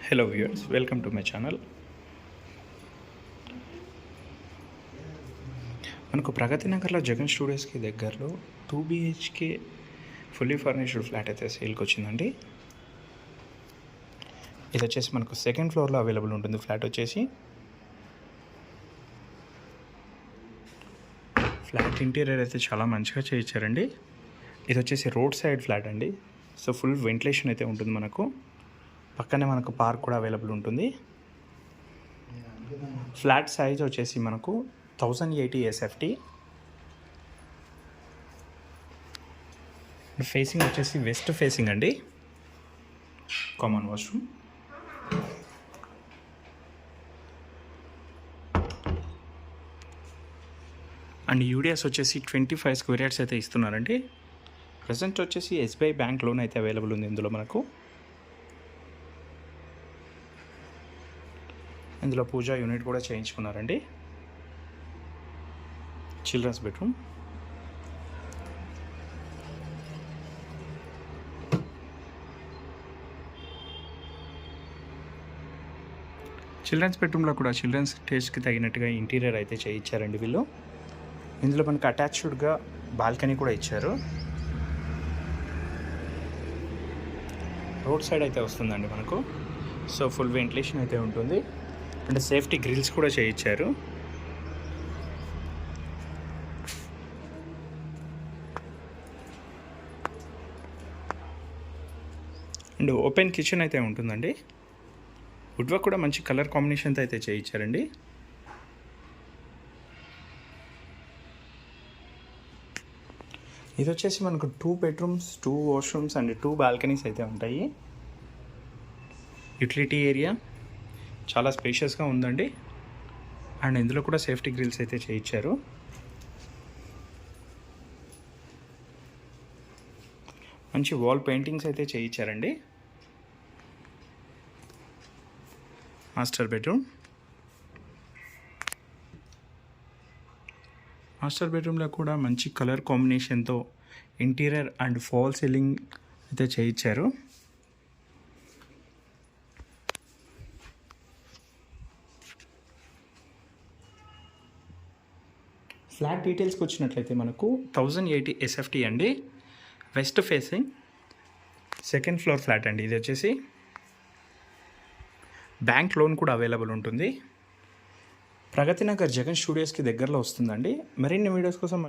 Hello viewers, welcome to my channel. మనకు ప్రగతి నగర్లో జగన్ స్టూడియోస్కి దగ్గరలో 2 BHK ఫుల్లీ ఫర్నిష్డ్ ఫ్లాట్ అయితే సేల్కి వచ్చిందండి. ఇది వచ్చేసి మనకు సెకండ్ ఫ్లోర్లో అవైలబుల్ ఉంటుంది. ఫ్లాట్ వచ్చేసి ఫ్లాట్ ఇంటీరియర్ అయితే చాలా మంచిగా చేయించారండి. ఇది వచ్చేసి రోడ్ సైడ్ ఫ్లాట్ అండి. సో ఫుల్ వెంటిలేషన్ అయితే ఉంటుంది. మనకు పక్కనే మనకు పార్క్ కూడా అవైలబుల్ ఉంటుంది. ఫ్లాట్ సైజ్ వచ్చేసి మనకు 1080 SFT. ఫేసింగ్ వచ్చేసి వెస్ట్ ఫేసింగ్ అండి. Common washroom. అండ్ యూడిఎస్ వచ్చేసి 25 స్క్వేర్ యార్డ్స్ అయితే ఇస్తున్నారండి. ప్రజెంట్ వచ్చేసి SBI బ్యాంక్ లోన్ అయితే అవైలబుల్ ఉంది ఇందులో మనకు. ఇందులో పూజా యూనిట్ కూడా చేయించుకున్నారండి. Children's bedroom. చిల్డ్రన్స్ బెడ్రూమ్లో కూడా చిల్డ్రన్స్ టేస్ట్కి తగినట్టుగా ఇంటీరియర్ అయితే చేయించారండి వీళ్ళు. ఇందులో మనకు అటాచ్డ్గా బాల్కనీ కూడా ఇచ్చారు. రోడ్ సైడ్ అయితే వస్తుందండి మనకు. సో ఫుల్ వెంటిలేషన్ అయితే ఉంటుంది. అండ్ సేఫ్టీ గ్రిల్స్ కూడా చేయించారు. అండ్ ఓపెన్ కిచెన్ అయితే ఉంటుందండి. వుడ్ వర్క్ కూడా మంచి కలర్ కాంబినేషన్తో అయితే చేయించారండి. ఇది వచ్చేసి మనకు 2 బెడ్రూమ్స్, 2 వాష్రూమ్స్ అండ్ 2 బాల్కనీస్ అయితే ఉంటాయి. యూటిలిటీ ఏరియా చాలా స్పేషియస్గా ఉందండి. అండ్ ఇందులో కూడా సేఫ్టీ గ్రిల్స్ అయితే చేయించారు. మంచి వాల్ పెయింటింగ్స్ అయితే చేయించారండి. Master bedroom. మాస్టర్ బెడ్రూమ్లో కూడా మంచి కలర్ కాంబినేషన్తో ఇంటీరియర్ అండ్ ఫాల్ సీలింగ్ అయితే చేయించారు. ఫ్లాట్ డీటెయిల్స్కి వచ్చినట్లయితే మనకు 1080 SFT అండి. West facing second floor flat అండి. ఇది వచ్చేసి బ్యాంక్ లోన్ కూడా అవైలబుల్ ఉంటుంది. ప్రగతి నగర్ జగన్ స్టూడియోస్కి దగ్గరలో వస్తుందండి. మరిన్ని వీడియోస్ కోసం